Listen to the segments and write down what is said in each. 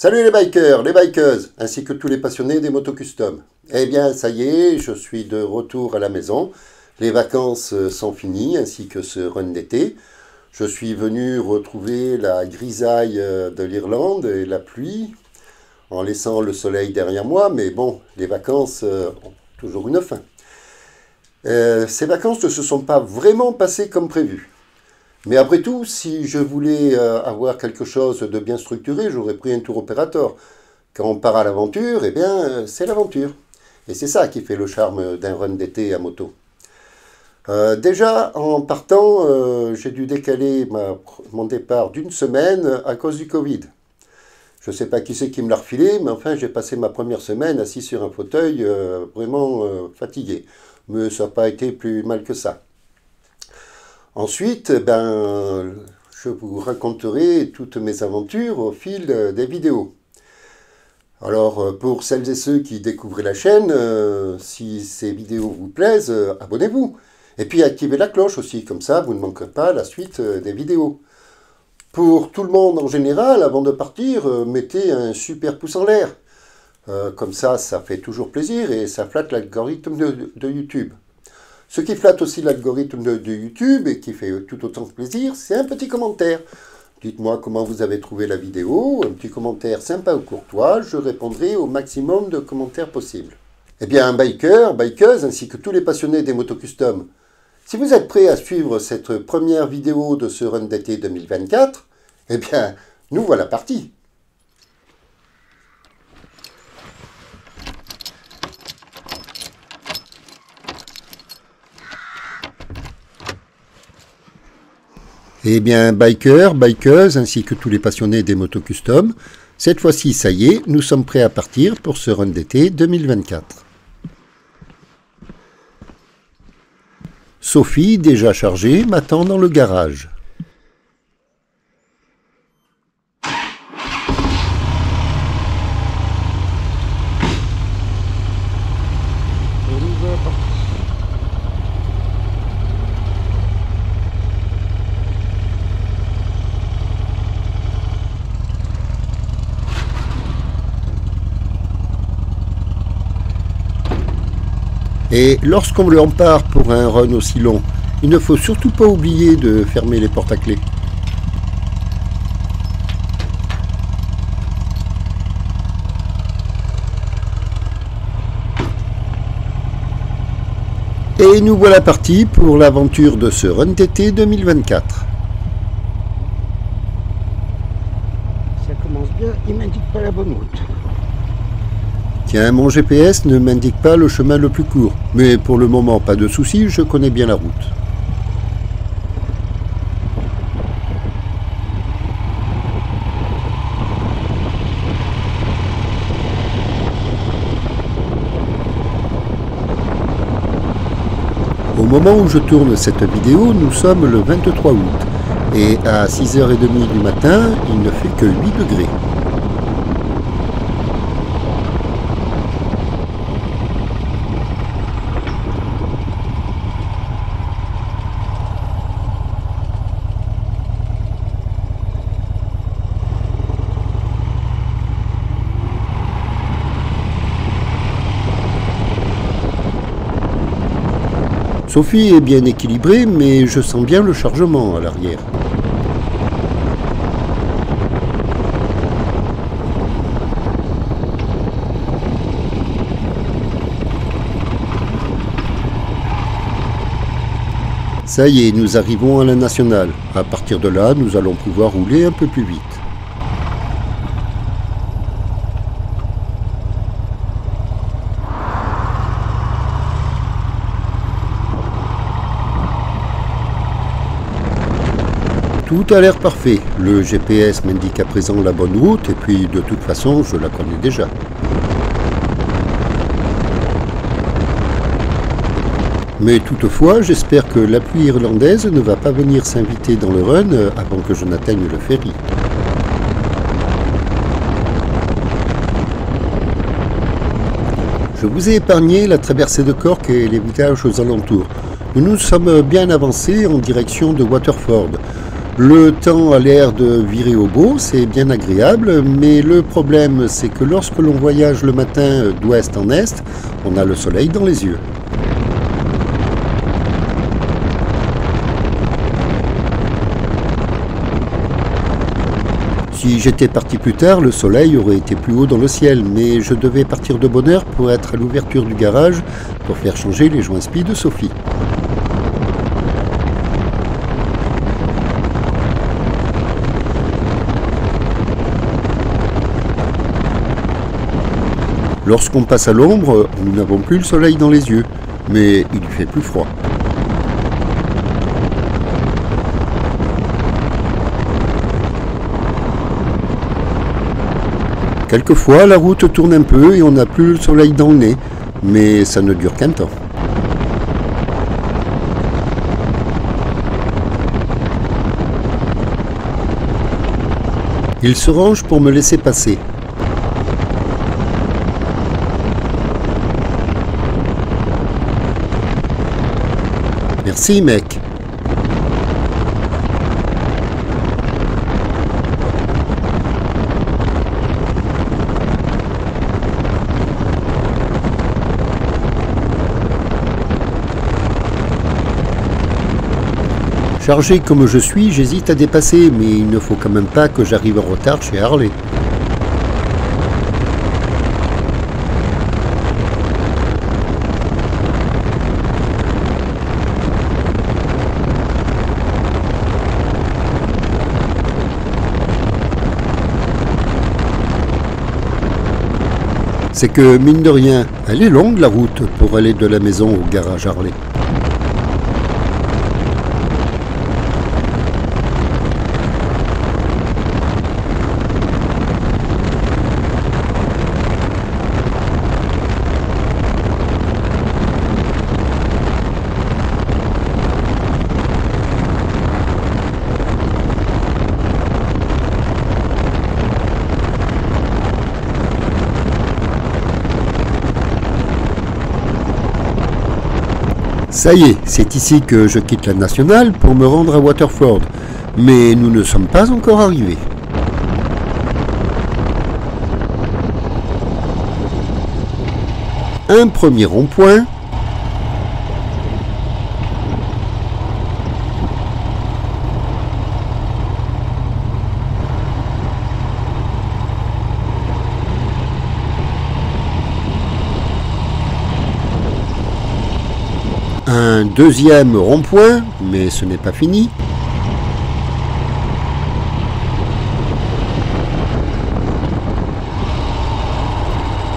Salut les bikers, les bikeuses, ainsi que tous les passionnés des motos custom. Eh bien, ça y est, je suis de retour à la maison. Les vacances sont finies, ainsi que ce run d'été. Je suis venu retrouver la grisaille de l'Irlande et la pluie, en laissant le soleil derrière moi, mais bon, les vacances ont toujours une fin. Ces vacances ne se sont pas vraiment passées comme prévu. Mais après tout, si je voulais avoir quelque chose de bien structuré, j'aurais pris un tour opérateur. Quand on part à l'aventure, eh bien, c'est l'aventure. Et c'est ça qui fait le charme d'un run d'été à moto. Déjà, en partant, j'ai dû décaler mon départ d'une semaine à cause du Covid. Je ne sais pas qui c'est qui me l'a refilé, mais enfin, j'ai passé ma première semaine assis sur un fauteuil, vraiment fatigué. Mais ça n'a pas été plus mal que ça. Ensuite, je vous raconterai toutes mes aventures au fil des vidéos. Alors, pour celles et ceux qui découvrent la chaîne, si ces vidéos vous plaisent, abonnez-vous. Et puis activez la cloche aussi, comme ça vous ne manquerez pas la suite des vidéos. Pour tout le monde en général, avant de partir, mettez un super pouce en l'air. Comme ça fait toujours plaisir et ça flatte l'algorithme de YouTube. Ce qui flatte aussi l'algorithme de YouTube et qui fait tout autant plaisir, c'est un petit commentaire. Dites-moi comment vous avez trouvé la vidéo, un petit commentaire sympa ou courtois, je répondrai au maximum de commentaires possibles. Eh bien, bikers, bikeuses, ainsi que tous les passionnés des motos custom, si vous êtes prêts à suivre cette première vidéo de ce run d'été 2024, eh bien, nous voilà partis. Eh bien, bikers, bikeuses, ainsi que tous les passionnés des motos custom, cette fois-ci, ça y est, nous sommes prêts à partir pour ce run d'été 2024. Sophie, déjà chargée, m'attend dans le garage. Et lorsqu'on l'on part pour un run aussi long, il ne faut surtout pas oublier de fermer les portes à clé. Et nous voilà partis pour l'aventure de ce run d'été 2024. Ça commence bien, il m'indique pas la bonne route. Tiens, mon GPS ne m'indique pas le chemin le plus court, mais pour le moment, pas de souci, je connais bien la route. Au moment où je tourne cette vidéo, nous sommes le 23 août, et à 6h30 du matin, il ne fait que 8 degrés. Sophie est bien équilibrée, mais je sens bien le chargement à l'arrière. Ça y est, nous arrivons à la nationale. À partir de là, nous allons pouvoir rouler un peu plus vite. Tout a l'air parfait. Le GPS m'indique à présent la bonne route et puis de toute façon, je la connais déjà. Mais toutefois, j'espère que la pluie irlandaise ne va pas venir s'inviter dans le run avant que je n'atteigne le ferry. Je vous ai épargné la traversée de Cork et les villages aux alentours. Nous nous sommes bien avancés en direction de Waterford. Le temps a l'air de virer au beau, c'est bien agréable, mais le problème c'est que lorsque l'on voyage le matin d'ouest en est, on a le soleil dans les yeux. Si j'étais parti plus tard, le soleil aurait été plus haut dans le ciel, mais je devais partir de bonne heure pour être à l'ouverture du garage pour faire changer les joints spi de Sophie. Lorsqu'on passe à l'ombre, nous n'avons plus le soleil dans les yeux, mais il fait plus froid. Quelquefois, la route tourne un peu et on n'a plus le soleil dans le nez, mais ça ne dure qu'un temps. Il se range pour me laisser passer. Merci, mec. Chargé comme je suis, j'hésite à dépasser, mais il ne faut quand même pas que j'arrive en retard chez Harley. C'est que, mine de rien, elle est longue la route pour aller de la maison au garage Harley. Ça y est, c'est ici que je quitte la nationale pour me rendre à Waterford, mais nous ne sommes pas encore arrivés. Un premier rond-point. Un deuxième rond-point, mais ce n'est pas fini.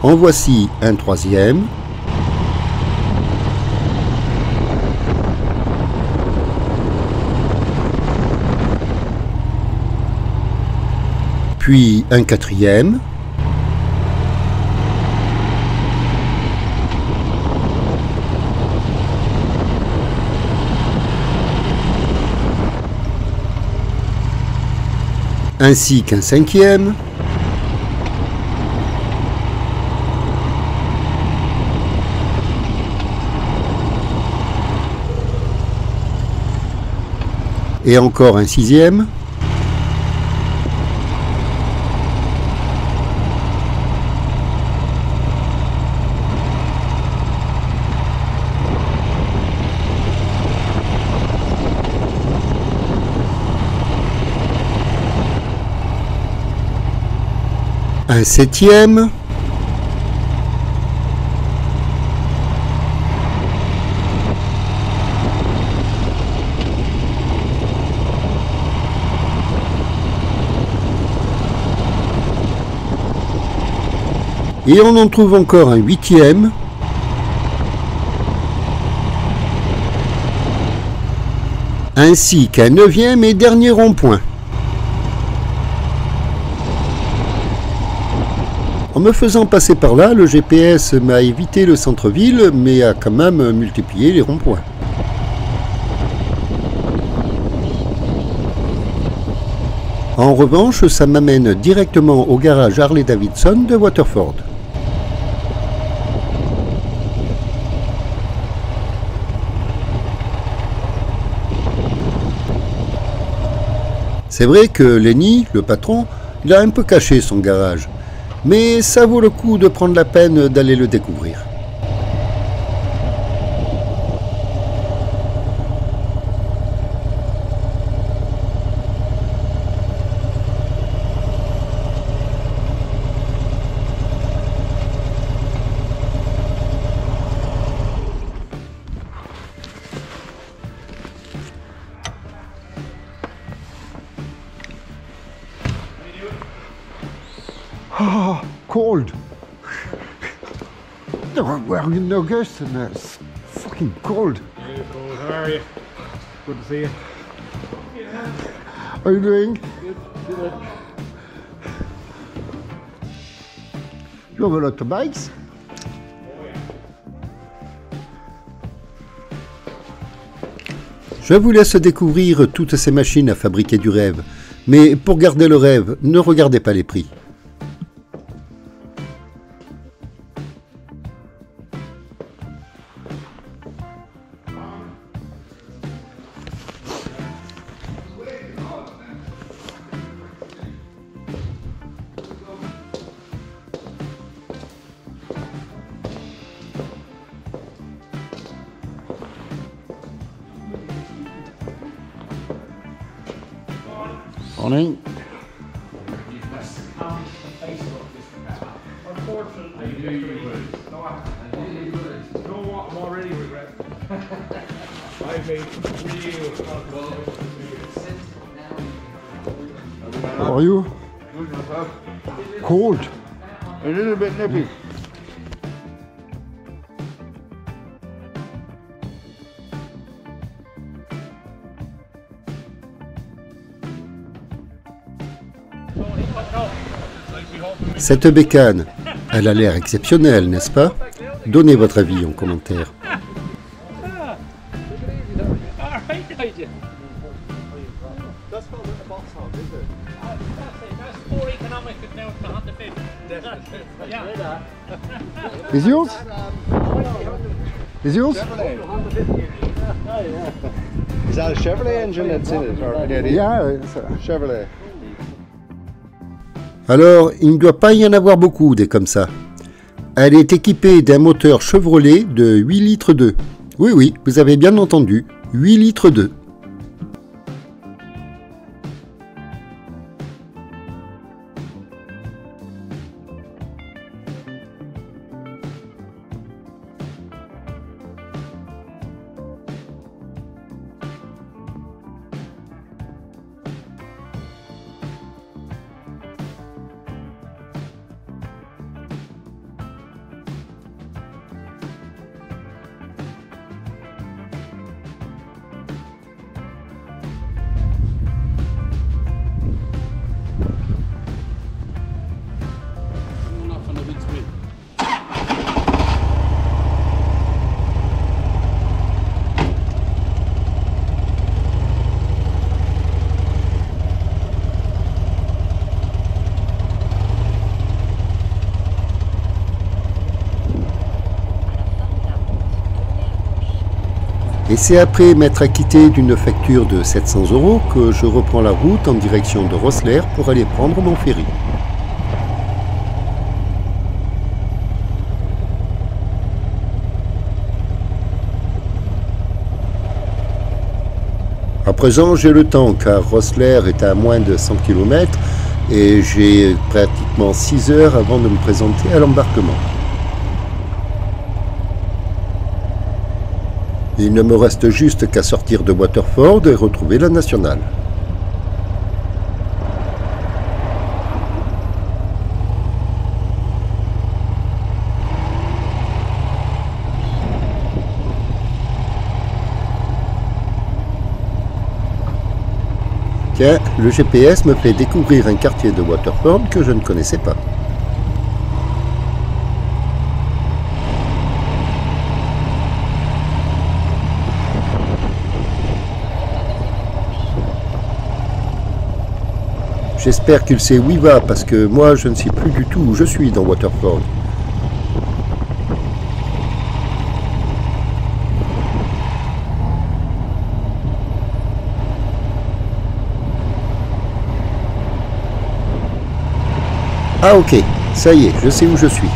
En voici un troisième. Puis un quatrième. Ainsi qu'un cinquième. Et encore un sixième. Un septième. Et on en trouve encore un huitième. Ainsi qu'un neuvième et dernier rond-point. En me faisant passer par là, le GPS m'a évité le centre-ville, mais a quand même multiplié les ronds-points. En revanche, ça m'amène directement au garage Harley-Davidson de Waterford. C'est vrai que Lenny, le patron, il a un peu caché son garage. Mais ça vaut le coup de prendre la peine d'aller le découvrir. Oh, cold. No, we're in August and it's fucking cold. Yeah, cool. How are you? Good to see you. How are you doing? Good. You have a lot of bikes? Je vous laisse découvrir toutes ces machines à fabriquer du rêve. Mais pour garder le rêve, ne regardez pas les prix. Morning. How are you? Cold. A little bit nippy. Cette bécane, elle a l'air exceptionnelle, n'est-ce pas? Donnez votre avis en commentaire. Is yours? Is yours? Is that a Chevrolet engine that's in it? Or Yeah, it's Chevrolet. Alors, il ne doit pas y en avoir beaucoup des comme ça. Elle est équipée d'un moteur Chevrolet de 8 litres 2. Oui, oui, vous avez bien entendu, 8 litres 2. Et c'est après m'être acquitté d'une facture de 700 € que je reprends la route en direction de Rosslare pour aller prendre mon ferry. À présent, j'ai le temps car Rosslare est à moins de 100 km et j'ai pratiquement 6 heures avant de me présenter à l'embarquement. Il ne me reste juste qu'à sortir de Waterford et retrouver la nationale. Tiens, le GPS me fait découvrir un quartier de Waterford que je ne connaissais pas. J'espère qu'il sait où il va, parce que moi, je ne sais plus du tout où je suis dans Waterford. Ah ok, ça y est, je sais où je suis.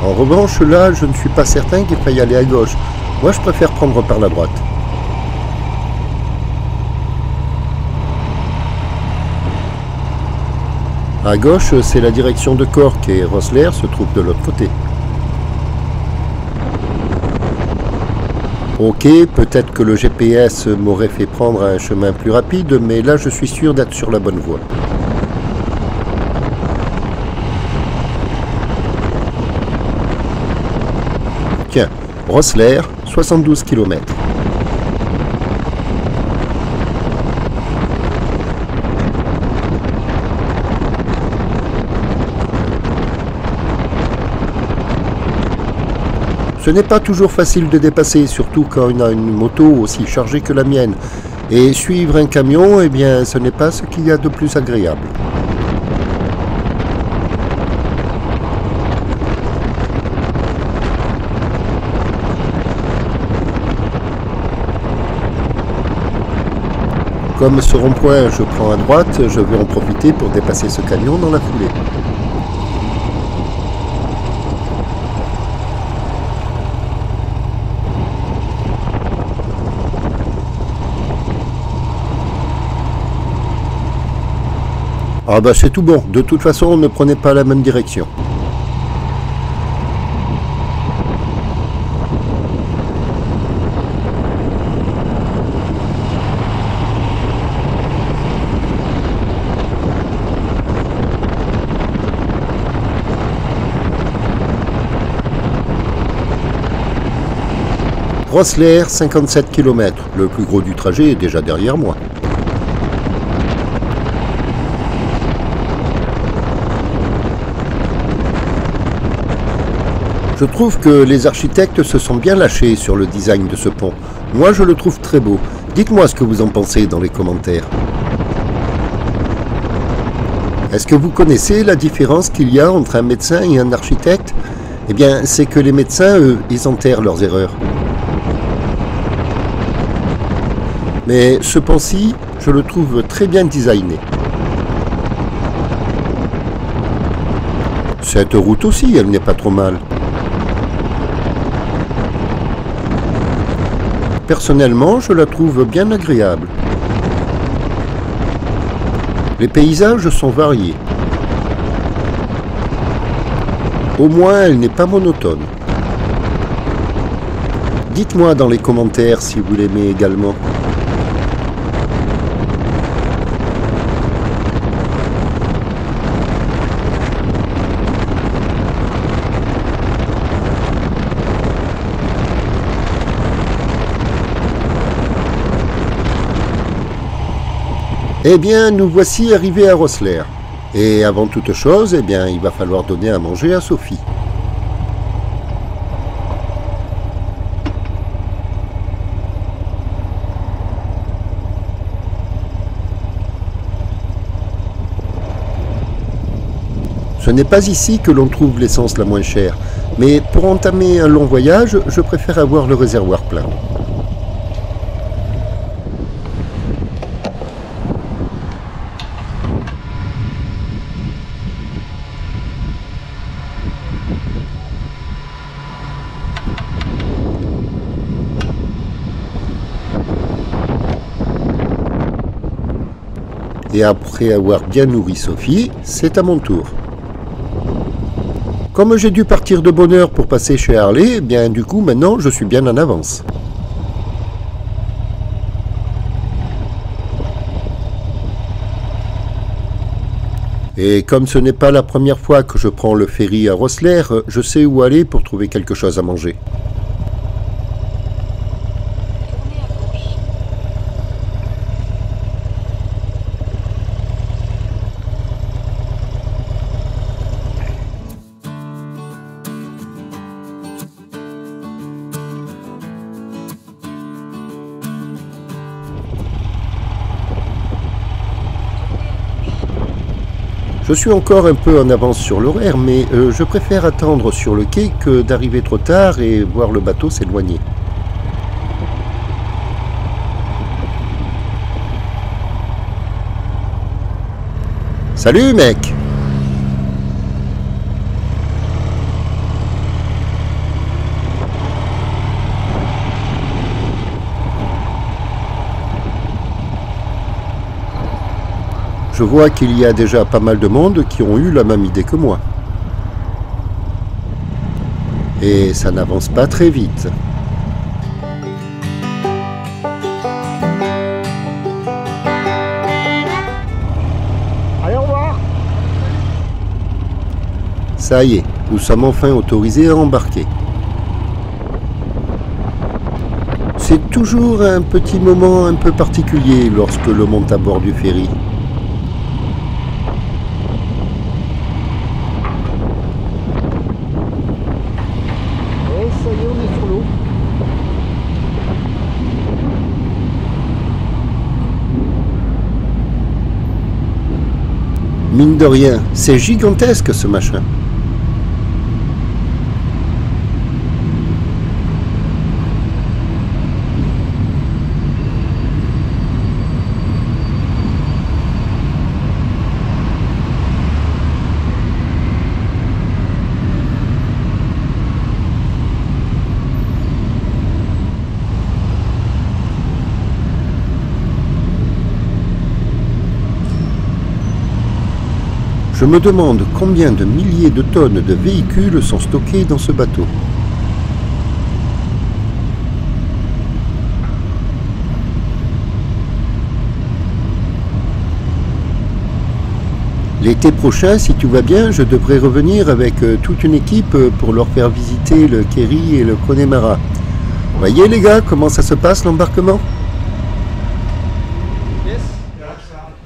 En revanche, là, je ne suis pas certain qu'il faille aller à gauche. Moi, je préfère prendre par la droite. À gauche, c'est la direction de Cork et Rosslare se trouve de l'autre côté. Ok, peut-être que le GPS m'aurait fait prendre un chemin plus rapide, mais là, je suis sûr d'être sur la bonne voie. Tiens, Rosslare, 72 km. Ce n'est pas toujours facile de dépasser, surtout quand on a une moto aussi chargée que la mienne. Et suivre un camion, eh bien, ce n'est pas ce qu'il y a de plus agréable. Comme ce rond-point, je prends à droite, je vais en profiter pour dépasser ce camion dans la foulée. Ah bah c'est tout bon, de toute façon, ne prenez pas la même direction. Rosslare, 57 km. Le plus gros du trajet est déjà derrière moi. Je trouve que les architectes se sont bien lâchés sur le design de ce pont. Moi, je le trouve très beau. Dites-moi ce que vous en pensez dans les commentaires. Est-ce que vous connaissez la différence qu'il y a entre un médecin et un architecte? Eh bien, c'est que les médecins, eux, ils enterrent leurs erreurs. Mais ce pont-ci, je le trouve très bien designé. Cette route aussi, elle n'est pas trop mal. Personnellement, je la trouve bien agréable. Les paysages sont variés. Au moins, elle n'est pas monotone. Dites-moi dans les commentaires si vous l'aimez également. Eh bien, nous voici arrivés à Rosslare. Et avant toute chose, eh bien, il va falloir donner à manger à Sophie. Ce n'est pas ici que l'on trouve l'essence la moins chère, mais pour entamer un long voyage, je préfère avoir le réservoir plein. Et après avoir bien nourri Sophie, c'est à mon tour. Comme j'ai dû partir de bonne heure pour passer chez Harley, eh bien du coup maintenant je suis bien en avance. Et comme ce n'est pas la première fois que je prends le ferry à Rosslare, je sais où aller pour trouver quelque chose à manger. Je suis encore un peu en avance sur l'horaire, mais je préfère attendre sur le quai que d'arriver trop tard et voir le bateau s'éloigner. Salut mec! Je vois qu'il y a déjà pas mal de monde qui ont eu la même idée que moi. Et ça n'avance pas très vite. Allez, au revoir. Ça y est, nous sommes enfin autorisés à embarquer. C'est toujours un petit moment un peu particulier lorsque l'on monte à bord du ferry. Et ça y est, on est sur l'eau. Mine de rien, c'est gigantesque ce machin. Je me demande combien de milliers de tonnes de véhicules sont stockés dans ce bateau. L'été prochain, si tout va bien, je devrais revenir avec toute une équipe pour leur faire visiter le Kerry et le Connemara. Voyez les gars, comment ça se passe l'embarquement?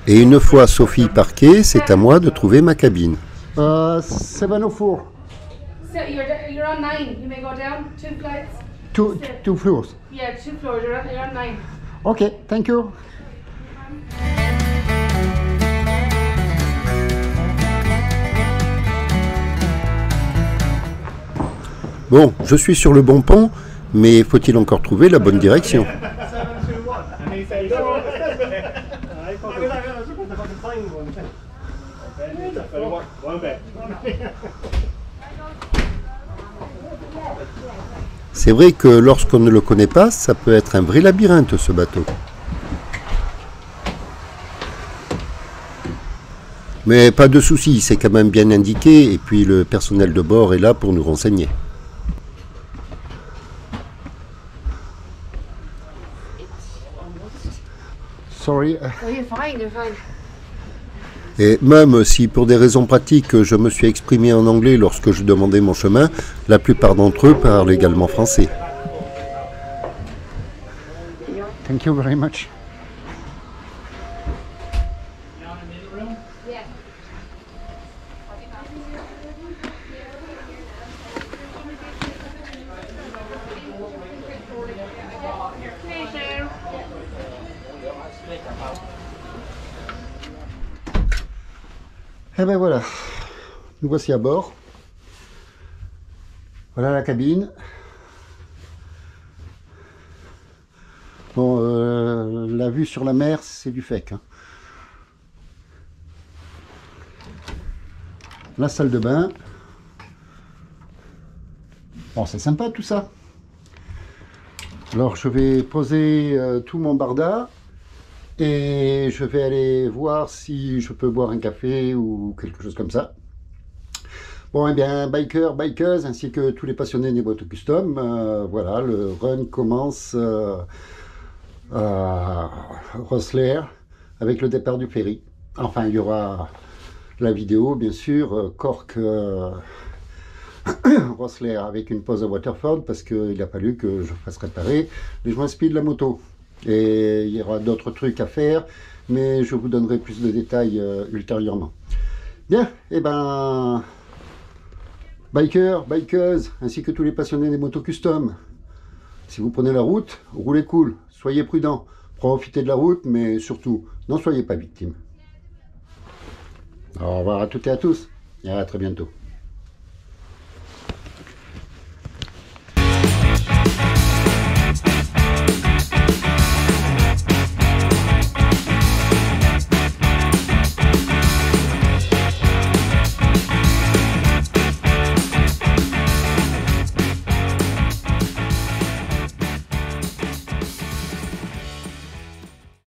Et une fois Sophie parquée, c'est à moi de trouver ma cabine. 704. So you're on 9. You may go down 2 flights. Two floors. Yeah, 2 floors. You're on 9. Okay, thank you. Bon, je suis sur le bon pont, mais faut-il encore trouver la bonne direction? C'est vrai que lorsqu'on ne le connaît pas, ça peut être un vrai labyrinthe ce bateau. Mais pas de souci, c'est quand même bien indiqué et puis le personnel de bord est là pour nous renseigner. Sorry. Oh, you're fine. You're fine. Et même si pour des raisons pratiques je me suis exprimé en anglais lorsque je demandais mon chemin, la plupart d'entre eux parlent également français. Thank you very much. Et ben voilà, nous voici à bord. Voilà la cabine. Bon, la vue sur la mer, c'est du fake. Hein. La salle de bain. Bon, c'est sympa tout ça. Alors, je vais poser tout mon barda. Et je vais aller voir si je peux boire un café ou quelque chose comme ça. Bon, eh bien, bikers, bikeuses, ainsi que tous les passionnés des motos custom, voilà, le run commence à Rosslare avec le départ du ferry. Enfin, il y aura la vidéo, bien sûr, Cork Rosslare avec une pause à Waterford parce qu'il a fallu que je fasse réparer les joints speed de la moto. Et il y aura d'autres trucs à faire, mais je vous donnerai plus de détails ultérieurement. Bien, et ben, bikers, bikeuses, ainsi que tous les passionnés des motos custom, si vous prenez la route, roulez cool, soyez prudents, profitez de la route, mais surtout, n'en soyez pas victimes. Au revoir à toutes et à tous, et à très bientôt.